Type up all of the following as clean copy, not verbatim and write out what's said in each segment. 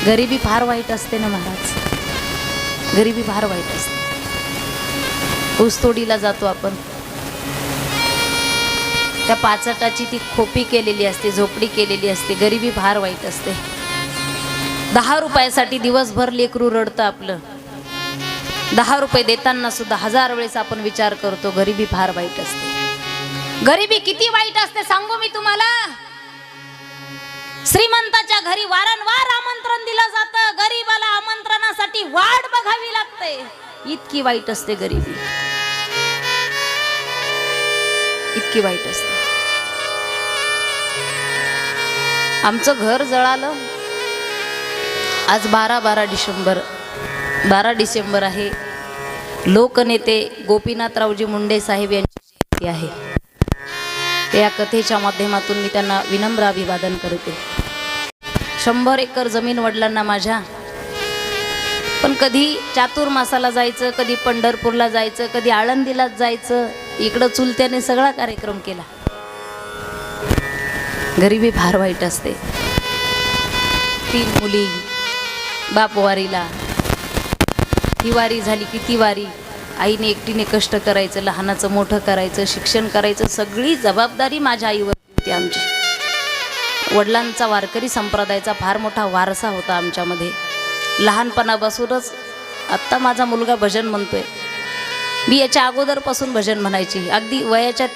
गरिबी फार वाईट असते ना महाराज, गरिबी फार वाईट असते। ऊसतोडीला जातो आपण, त्या पाचटाची ती खोपी केलेली असते, झोपडी केलेली असते, गरिबी फार वाईट असते। 10 रुपयासाठी दिवसभर लेकरू रडतं आपलं, 10 रुपये देताना सुद्धा 1000 वेळेस आपण विचार करतो। गरिबी फार वाईट असते। गरिबी किती वाईट असते सांगू मी तुम्हाला। श्रीमंताच्या घरी वारंवार आमंत्रण दिलं जातं, गरीबाला आमंत्रणासाठी वाट बघावी लागते, इतकी वाईट असते गरिबी, इतकी वाईट असते। आमचं घर जळालं आज 12 डिसेंबर आहे। लोकनेते गोपीनाथरावजी मुंडे साहेब यांची जयंती आहे। या कथेच्या माध्यमातून मी त्यांना विनम्र अभिवादन करते। 100 एकर जमीन वडिलांना माझ्या, पण कधी चातुर्मासाला जायचं, कधी पंढरपूरला जायचं, कधी आळंदीलाच जायचं, इकडं चुलत्याने सगळा कार्यक्रम केला। गरिबी फार वाईट असते। 3 मुली, बाप वारीला, ही वारी झाली की ती वारी, आईने एकटीने कष्ट करायचं, लहानाचं मोठं करायचं, शिक्षण करायचं, सगळी जबाबदारी माझ्या आईवर होती आमची। वडिलांचा वारकरी संप्रदायाचा फार मोठा वारसा होता आमच्यामध्ये। लहानपणापासूनच, आत्ता माझा मुलगा भजन म्हणतोय, मी याच्या अगोदरपासून भजन म्हणायची, अगदी वयाच्या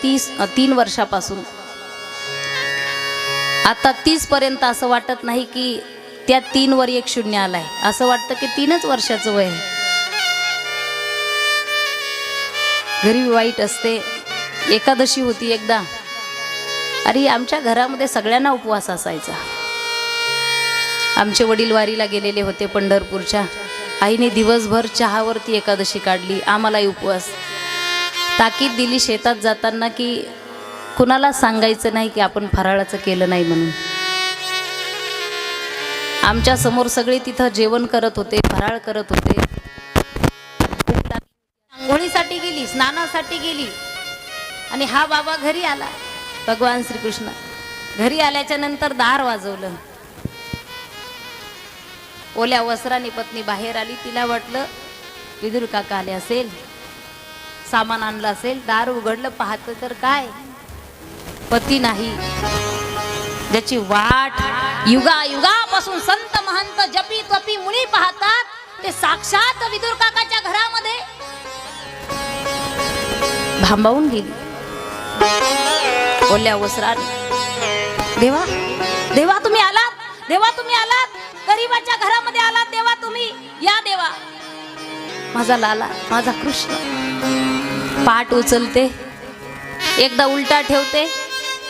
3 वर्षापासून। आता 30 पर्यंत असं वाटत नाही की त्या 3 वर 1 शून्य आलाय, असं वाटतं की 3च वर्षाचं वय आहे। गरिबी वाईट असते। एकादशी होती एकदा, अरे आमच्या घरामध्ये सगळ्यांना उपवास असायचा। आमचे वडील वारीला गेलेले होते पंढरपूरच्या, आईने दिवसभर चहावरती एकादशी काढली, आम्हालाही उपवास। ताकीद दिली शेतात जाताना की कुणाला सांगायचं नाही की आपण फराळाचं केलं नाही म्हणून। आमच्या समोर सगळे तिथं जेवण करत होते, फराळ करत होते। आंघोळीसाठी गेली, स्नानासाठी गेली, आणि हा बाबा घरी आला, भगवान श्रीकृष्ण घरी आल्याच्या नंतर दार वाजवलं। ओल्या वस्त्राने पत्नी बाहेर आली, तिला वाटलं विदुर काका आले असेल, सामान आणलं असेल। दार उघडलं, पाहतं तर काय, पती नाही, ज्याची वाट युगायुगापासून संत महंत जपी तपी मुनी पाहतात, ते साक्षात विदुर काकाच्या घरामध्ये भांबावून गेली ओल्या वस्त्राने। देवा देवा तुम्ही आलात, देवा तुम्ही आलात, गरीबाच्या घरामध्ये आलात देवा तुम्ही, या देवा। माझा लाला, माझा कृष्ण पाठ उचलते, एकदा उलटा ठेवते,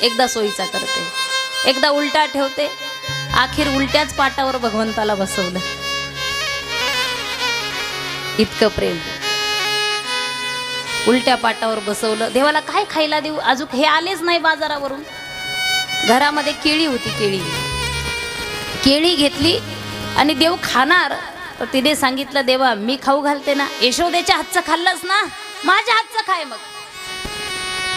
एकदा सोयीचा करते, एकदा उलटा ठेवते, अखेर उलट्याच पाटावर भगवंताला बसवलं। इतकं प्रेम, उलट्या पाटावर बसवलं। देवाला काय खायला देऊ, अजून हे आलेच नाही बाजारावरून। घरामध्ये केळी होती, केळी घेतली आणि देव खाणार, तर तिने सांगितलं देवा मी खाऊ घालते ना, यशोदेच्या हातचं खाल्लंच ना, माझ्या हातचं खाय। मग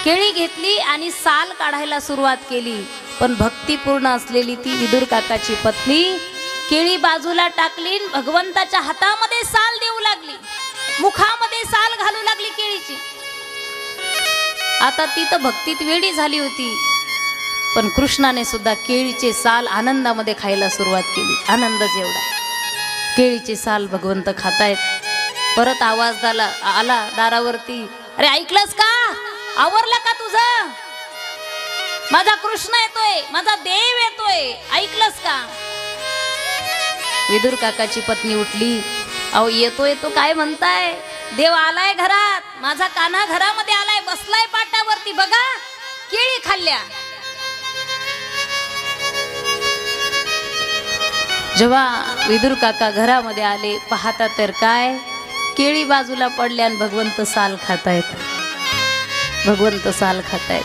केळी घेतली आणि साल काढायला सुरुवात केली, पण भक्तिपूर्ण असलेली ती विदुर काकाची पत्नी केळी बाजूला टाकली, भगवंताच्या हातामध्ये साल देऊ लागली, मुखामध्ये साल घालू लागली केळीची। आता ती तर भक्तीत वेडी झाली होती, पण कृष्णाने सुद्धा केळीचे साल आनंदामध्ये खायला सुरुवात केली। आनंदच एवढा, केळीचे साल भगवंत खातायत। परत आवाज आला दारावरती, अरे ऐकलंस का, आवरलं का तुझं, माझा कृष्ण येतोय, माझा देव येतोय, ऐकलंस का। विदुर काकाची पत्नी उठली, अहो येतोय तो काय म्हणताय, देव आलाय घरात, माझा कान्हा घरामध्ये आलाय, बसलाय पाटावरती, बघा केळी खाल्ल्या। जेव्हा विदुर काका घरामध्ये आले, पाहता तर काय, केळी बाजूला पडल्या आणि भगवंत साल खातायत, भगवंत साल खातायत।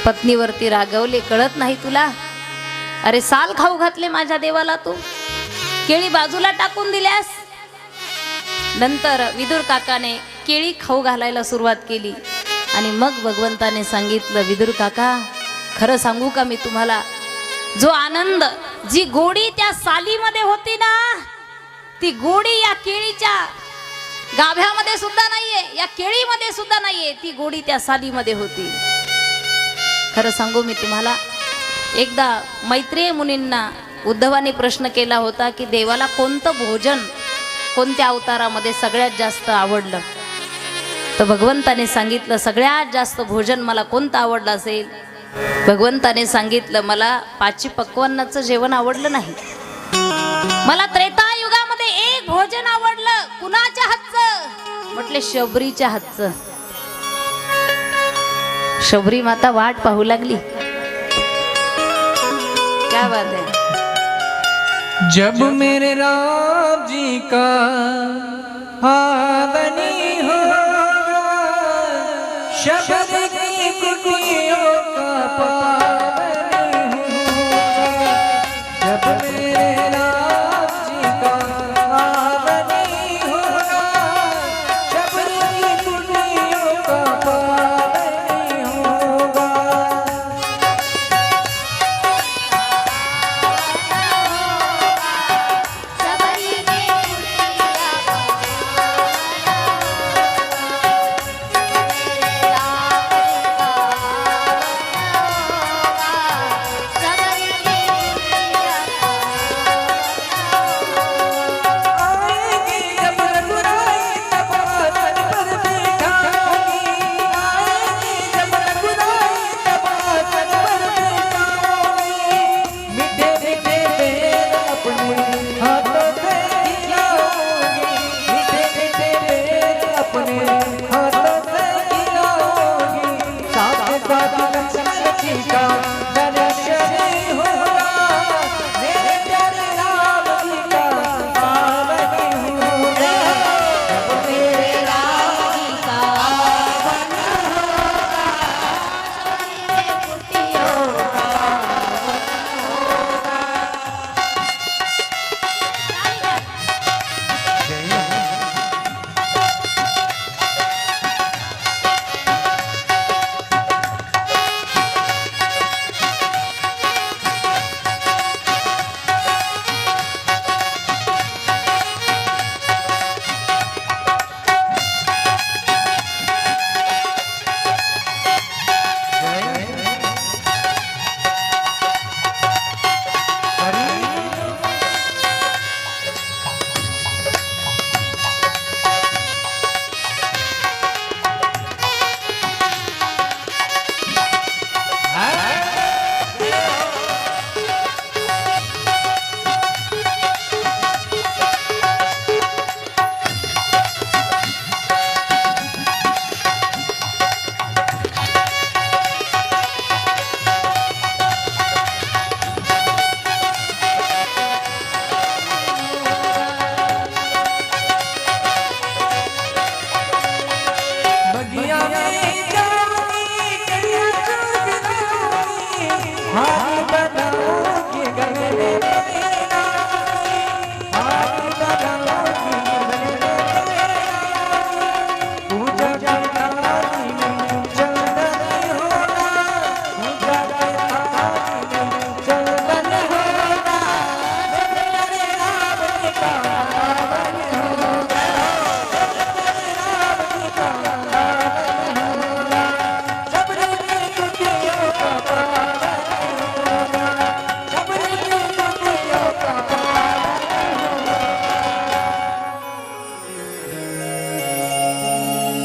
पत्नीवरती रागवले, कळत नाही तुला, अरे साल खाऊ घातले माझ्या देवाला, तू केळी बाजूला टाकून दिल्यास। नंतर विदुर काकाने केळी खाऊ घालायला सुरुवात केली, आणि मग भगवंताने सांगितलं, विदुर काका खरं सांगू का मी तुम्हाला, जो आनंद जी गोडी त्या सालीमध्ये होती ना, ती गोडी या केळीच्या गाभ्यामध्ये सुद्धा नाहीये, या केळीमध्ये सुद्धा नाहीये, ती गोडी त्या सालीमध्ये होती. खरं सांगू मी तुम्हाला, एकदा मैत्रेय मुनींना उद्धवाने प्रश्न केला होता की देवाला कोणतं भोजन कोणत्या अवतारामध्ये सगळ्यात जास्त आवडलं. तर भगवंताने सांगितलं सगळ्यात जास्त भोजन मला कोणतं आवडलं असेल. भगवंताने सांगितलं मला पाचपक्वान्नाचं जेवण आवडलं नाही, मला त्रेतायुगामध्ये एक भोजन आवडलं. कुणाच्या हातचं? म्हटले शबरीच्या हातचं. शबरी माता वाट पाहू लागली. क्या बात है. जब मेरे राम जी का आदनी हो, शबरी की कुटियों का पावनी होगा. जब मेरे राम जी का आदनी होगा, शबरी की कुटियों का पावनी होगा.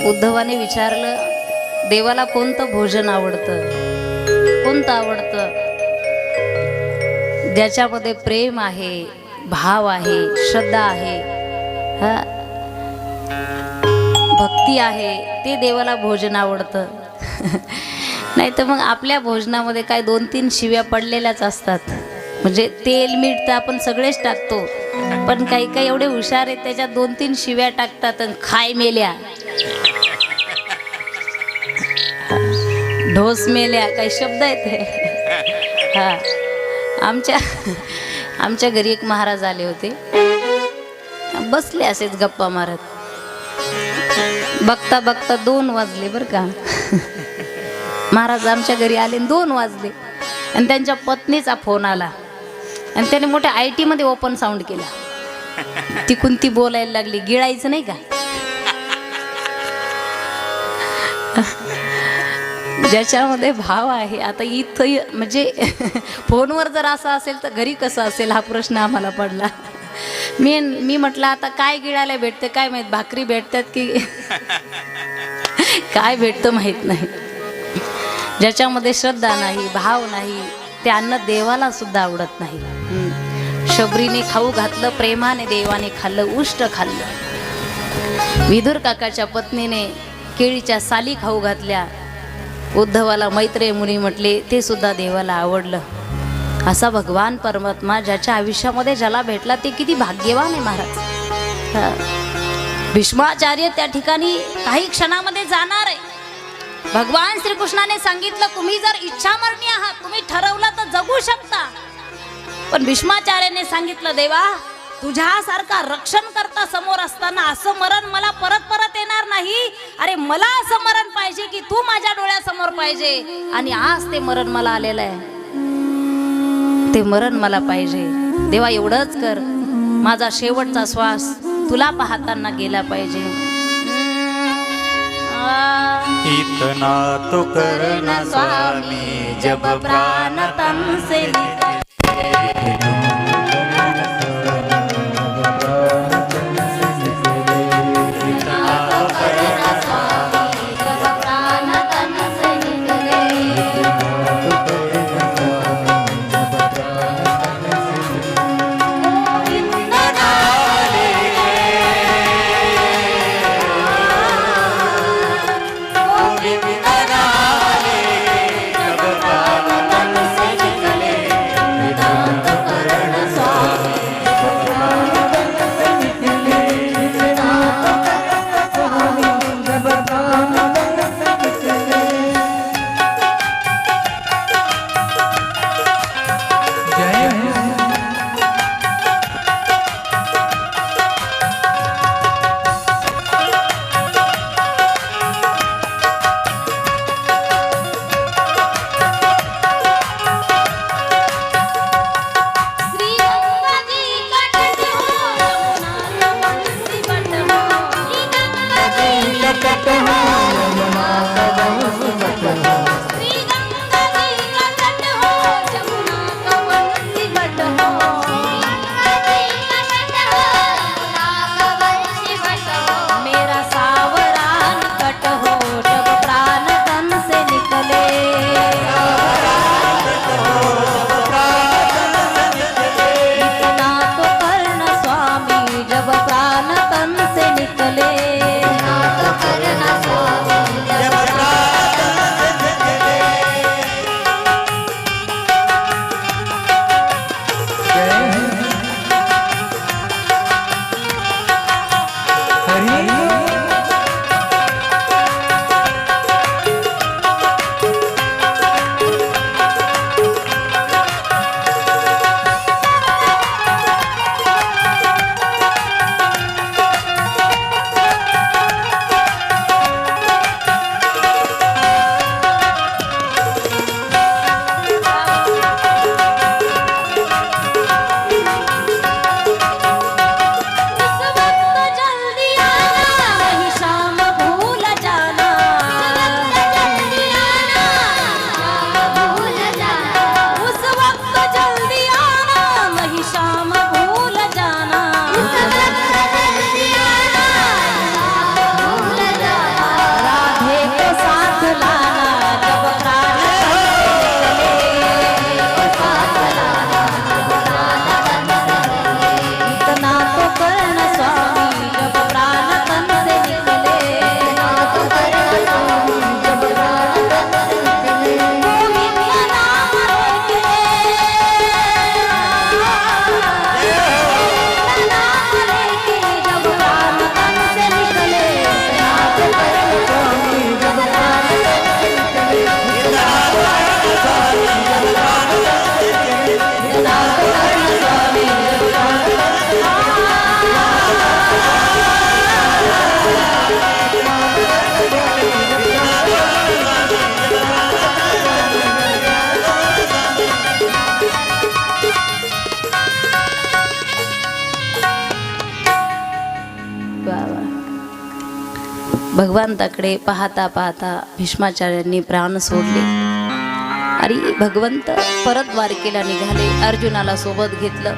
उद्धवाने विचारलं देवाला कोणतं भोजन आवडतं, कोणतं आवडतं? ज्याच्यामध्ये प्रेम आहे, भाव आहे, श्रद्धा आहे, भक्ती आहे, ते देवाला भोजन आवडतं. नाही तर मग आपल्या भोजनामध्ये काय 2-3 शिव्या पडलेल्याच असतात. म्हणजे तेल मीठ तर आपण सगळेच टाकतो, पण काही काही एवढे हुशार आहेत त्याच्यात 2-3 शिव्या टाकतात आणि खाय मेल्या, ढोस मेल्या, काही शब्द आहेत ते. हा, आमच्या घरी एक महाराज आले होते. बसले असेच गप्पा मारत. बघता बघता 2 वाजले बरं का. महाराज आमच्या घरी आले 2 वाजले आणि त्यांच्या पत्नीचा फोन आला. आणि त्याने मोठ्या IT मध्ये ओपन साऊंड केला. तिकून ती बोलायला लागली, गिळायचं नाही का. ज्याच्यामध्ये भाव आहे. आता इथं म्हणजे फोनवर जर असं असेल तर घरी कसं असेल हा प्रश्न आम्हाला पडला. मी म्हटलं आता काय गिळायला भेटते काय माहीत, भाकरी भेटतात की काय भेटतं माहीत नाही. ज्याच्यामध्ये श्रद्धा नाही, भाव नाही, ते अन्न देवाला सुद्धा आवडत नाही. शबरीने खाऊ घातलं, प्रेमाने देवाने खाल्लं, उष्ट खाल्लं. विदुर काकाच्या पत्नीने केळीच्या साली खाऊ घातल्या. उद्धवाला मैत्रेय मुनी म्हटले, ते सुद्धा देवाला आवडलं. असा भगवान परमात्मा ज्याच्या आयुष्यामध्ये ज्याला भेटला ते किती भाग्यवान आहे महाराज. भीष्माचार्य त्या ठिकाणी काही क्षणामध्ये जाणार आहे. भगवान श्रीकृष्णाने सांगितलं, तुम्ही जर इच्छामरणी आहात, तुम्ही ठरवलं तर जगू शकता. पण भीष्माचार्याने सांगितलं, देवा तुझ्यासारखा रक्षण करता समोर असताना असं मरण मला परत परत येणार नाही. अरे मला असं मरण पाहिजे की तू माझ्या डोळ्यासमोर पाहिजे. आणि आज ते मरण मला आलेलं आहे, ते मरण मला पाहिजे. देवा एवढंच कर, माझा शेवटचा श्वास तुला पाहताना गेला पाहिजे. इतना तो करना स्वामी जब प्राण तन से भगवंताकडे पाहता पाहता भीष्माचार्यांनी प्राण सोडले आणि भगवंत परत द्वारकेला निघाले. अर्जुनाला सोबत घेतलं.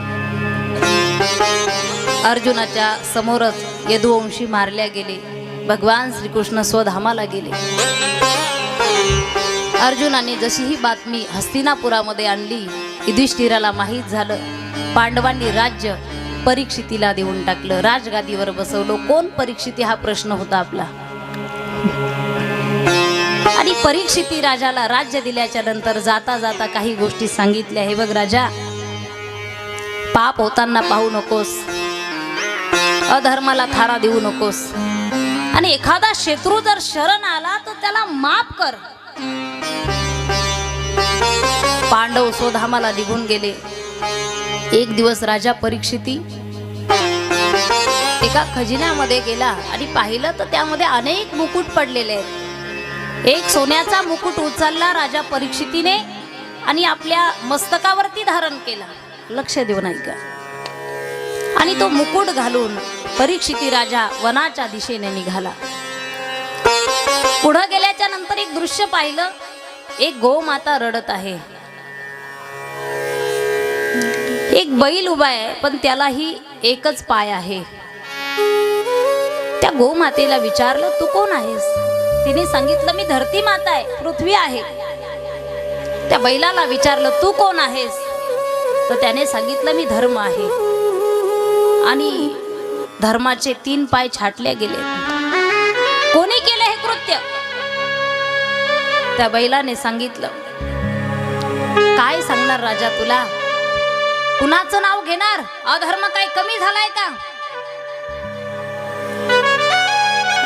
अर्जुनाच्या समोरच यदुवंशी मारल्या गेले. भगवान श्रीकृष्ण स्वधामाला गेले. अर्जुनाने जशी ही बातमी हस्तिनापुरामध्ये आणली, युधिष्ठिराला माहीत झालं. पांडवांनी राज्य परीक्षितीला देऊन टाकलं, राजगादीवर बसवलं. कोण परीक्षिती हा प्रश्न होता आपला. आणि परीक्षिती राजाला राज्य दिल्याच्या नंतर जाता जाता काही गोष्टी सांगितल्या. हे बघ राजा, पाप होताना पाहू नकोस, अधर्माला थारा देऊ नकोस, आणि एखादा शत्रू जर शरण आला तर त्याला माफ कर. पांडव स्वधामाला निघून गेले. एक दिवस राजा परीक्षिती एका खजिन्यामध्ये गेला आणि पाहिलं तर त्यामध्ये अनेक मुकुट पडलेले आहेत. एक सोन्याचा मुकुट उचलला राजा परीक्षितीने आणि आपल्या मस्तकावरती धारण केला. लक्ष देऊन ऐका. आणि तो मुकुट घालून परीक्षिती राजा वनाच्या दिशेने निघाला. पुढे गेल्याच्या नंतर एक दृश्य पाहिलं. एक गोमाता रडत आहे. एक बैल उभा आहे, पण त्यालाही एकच पाय आहे. त्या गोमातेला विचारलं, तू कोण आहेस? तिने सांगितलं, मी धरती माता आहे, पृथ्वी आहे. त्या बैलाला विचारलं, तू कोण आहेस? तर त्याने सांगितलं, मी धर्म आहे. आणि धर्माचे 3 पाय छाटले गेले. कोणी केले हे कृत्य? त्या बैलाने सांगितलं. काय सांगणार राजा तुला? कुणाचं नाव घेणार? अधर्म काय कमी झालाय का?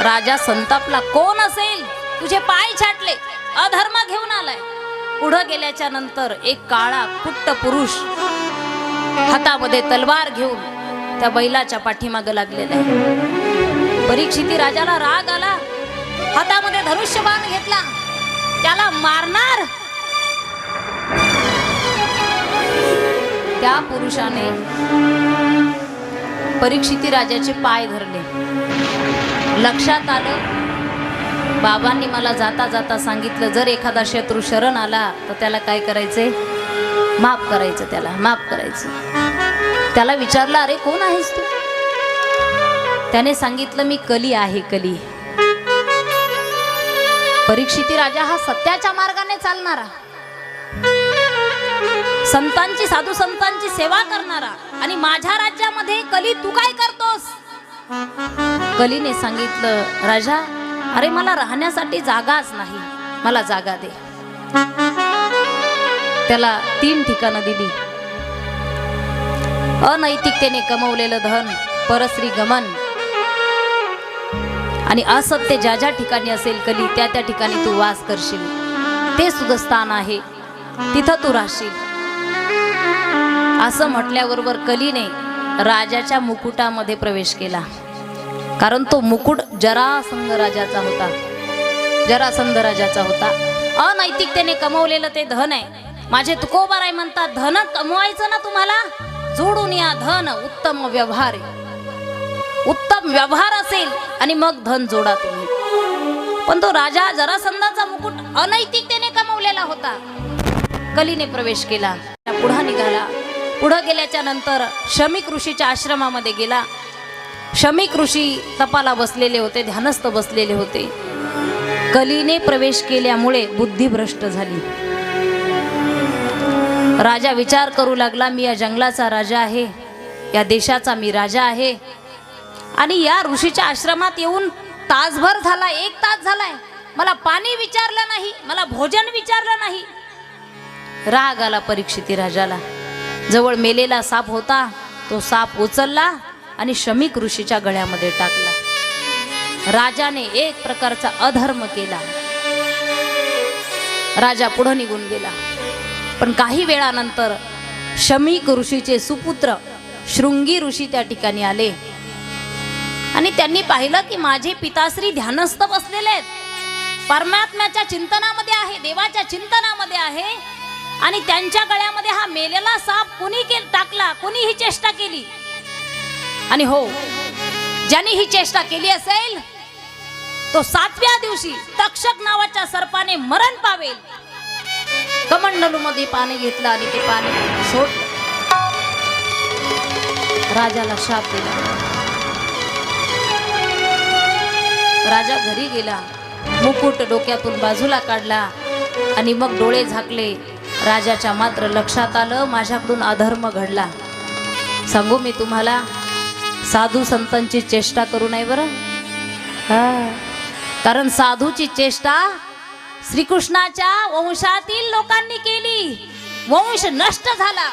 राजा संतापला. कोण असेल? तुझे पाय छाटले, अधर्म घेऊन आलाय. पुढे गेल्याच्या नंतर एक काळा कुट्ट पुरुष हातामध्ये तलवार घेऊन त्या बैलाच्या पाठीमागे लागलेला आहे. परीक्षिती राजाला राग आला. हातामध्ये धनुष्यबाण घेतला, त्याला मारणार. त्या पुरुषाने परीक्षिती राजाचे पाय धरले. लक्षात आलं, बाबांनी मला जाता जाता सांगितलं, जर एखादा शत्रू शरण आला तर त्याला काय करायचे? माफ करायचं. त्याला माफ करायचं. त्याला विचारलं, अरे कोण आहेस तू? त्याने सांगितलं, मी कली आहे, कली. परीक्षिती राजा हा सत्याच्या मार्गाने चालणारा, संतांची, साधू संतांची सेवा करणारा, आणि माझ्या राज्यामध्ये कली तू काय करतोस? कलीने सांगितलं, राजा, अरे मला राहण्यासाठी जागाच नाही, मला जागा दे. त्याला 3 ठिकाणं दिली. अनैतिकतेने कमवलेलं धन, परस्त्री गमन, आणि असत्य ज्या ज्या ठिकाणी असेल कली, त्या त्या ठिकाणी तू वास करशील. ते सुद्धा स्थान आहे, तिथं तू राहशील. असं म्हटल्याबरोबर कलीने राजाच्या मुकुटामध्ये प्रवेश केला. कारण तो मुकुट जरासंध राजाचा होता. जरासंध राजाचा होता. अनैतिकतेने कमवलेलं ते धन आहे. माझे तुकोबाराय म्हणतात, धन कमवायचं ना तुम्हाला, जोडून या धन उत्तम व्यवहार. उत्तम व्यवहार असेल आणि मग धन जोडा तुम्ही. पण तो राजा जरासंधाचा मुकुट अनैतिकतेने कमवलेला होता. कलीने प्रवेश केला. पुढे निघाला. पुढे गेल्याच्या नंतर शमीक ऋषीच्या आश्रमामध्ये गेला. शमीक ऋषी तपाला बसलेले होते, ध्यानस्थ बसलेले होते. कलीने प्रवेश केल्यामुळे बुद्धी भ्रष्ट झाली. राजा विचार करू लागला, मी या जंगलाचा राजा आहे, या देशाचा मी राजा आहे, आणि या ऋषीच्या आश्रमात येऊन तासभर झाला, 1 तास झालाय, मला पाणी विचारलं नाही, मला भोजन विचारलं नाही. राग आला परीक्षिती राजाला. जवळ मेलेला साप होता, तो साप उचलला आणि शमीक ऋषीच्या गळ्यामध्ये टाकला. राजाने एक प्रकारचा अधर्म केला. राजा पुढे निघून गेला. पण काही वेळानंतर शमीक ऋषीचे सुपुत्र शृंगी ऋषी त्या ठिकाणी आले आणि त्यांनी पाहिलं की माझे पिताश्री ध्यानस्थ बसलेले आहेत, परमात्म्याच्या चिंतनामध्ये आहे, देवाच्या चिंतनामध्ये आहे, आणि त्यांच्या गळ्यामध्ये हा मेलेला साप कुणी टाकला, कुणी ही चेष्टा केली. आणि हो, ज्यांनी ही चेष्टा केली असेल तो 7व्या दिवशी तक्षक नावाच्या सर्पाने मरण पावेल. कमंडलू मध्ये पाणी घेतलं आणि ते पाणी सोडलं. राजाला शाप दिला. राजा घरी गेला, मुकुट डोक्यातून बाजूला काढला आणि मग डोळे झाकले. राजाच्या मात्र लक्षात आलं माझ्याकडून अधर्म घडला. सांगू मी तुम्हाला, साधू संतांची चेष्टा करू नये बरं. कारण साधूची चेष्टा श्रीकृष्णाच्या वंशातील लोकांनी केली, वंश नष्ट झाला.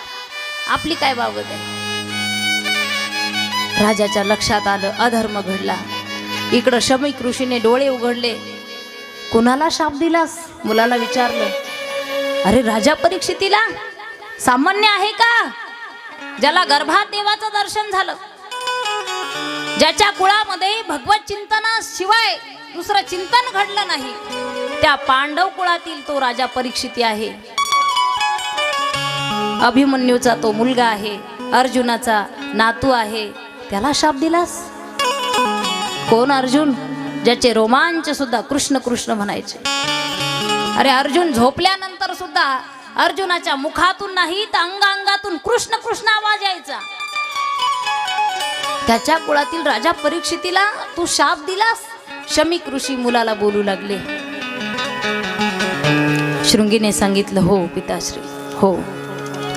आपली काय बाबत आहे. राजाच्या लक्षात आलं अधर्म घडला. इकडं शमीक ऋषीने डोळे उघडले. कुणाला शाप दिलास? मुलाला विचारलं. अरे राजा परीक्षितीला. सामान्य आहे का? ज्याला गर्भात देवाचं दर्शन झालं, ज्याच्या कुळामध्ये भगवत चिंतनाशिवाय दुसरं चिंतन घडलं नाही, त्या पांडव कुळातील तो राजा परीक्षिती आहे. अभिमन्यूचा तो मुलगा आहे, अर्जुनाचा नातू आहे, त्याला शाप दिलास? कोण अर्जुन? ज्याचे रोमांच सुद्धा कृष्ण कृष्ण म्हणायचे. अरे अर्जुन झोपल्यानंतर सुद्धा अर्जुनाच्या मुखातून नाही तर अंगांगातून कृष्ण कृष्ण आवाज यायचा. त्याच्या कुळातील राजा परीक्षितीला तू शाप दिलास? शमीक ऋषी मुलाला बोलू लागले. शृंगीने सांगितलं, हो पिताश्री, हो.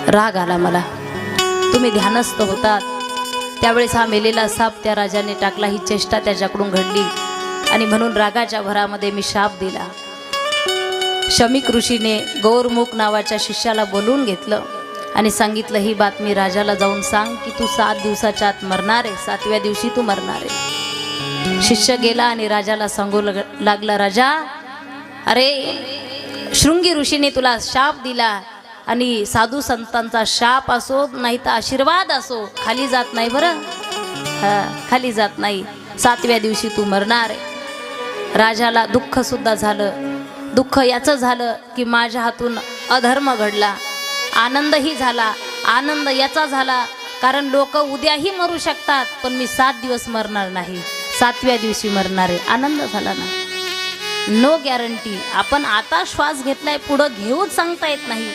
राग आला मला. तुम्ही ध्यानस्थ होतात त्यावेळेस हा मेलेला साप त्या राजाने टाकला. ही चेष्टा त्याच्याकडून घडली आणि म्हणून रागाच्या भरामध्ये मी शाप दिला. शमीक ऋषीने गौरमुख नावाच्या शिष्याला बोलवून घेतलं आणि सांगितलं, ही बातमी राजाला जाऊन सांग की तू 7 दिवसाच्या आत मरणार आहे, 7व्या दिवशी तू मरणार आहे. शिष्य गेला आणि राजाला सांगू लागला, राजा, अरे शृंगी ऋषीने तुला शाप दिला आणि साधू संतांचा शाप असो नाही तर आशीर्वाद असो खाली जात नाही बरं. खाली जात नाही. 7व्या दिवशी तू मरणार आहे. राजाला दुःख सुद्धा झालं. दुःख याचं झालं की माझ्या हातून अधर्म घडला. आनंदही झाला. आनंद याचा झाला कारण लोक उद्याही मरू शकतात, पण मी 7 दिवस मरणार नाही, 7व्या दिवशी मरणार आहे. आनंद झाला ना. No guarantee. आपण आता श्वास घेतलाय, पुढं घेऊच सांगता येत नाही.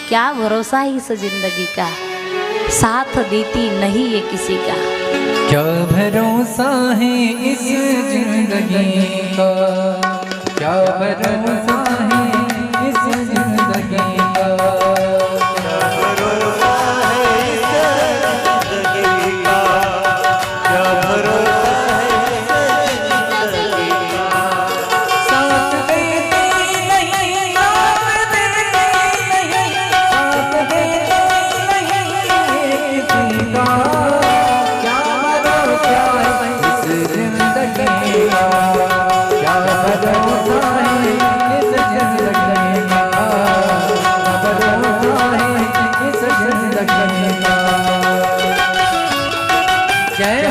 क्या भरोसा है इस जिंदगी का, साथ देती नहीं ये किसी का. क्या भरोसा है इस जिंदगी का, क्या भरोसा है इस जिंदगी का. भरोसा है इस जिंदगी का, क्या भरोसा है इस जिंदगी का. साथ देते नहीं, साथ देते नहीं, साथ देते नहीं किसी का. क्या भरोसा है इस जिंदगी का, क्या भरोसा है इस जिंदगी का, भरोसा है इस जिंदगी का. जय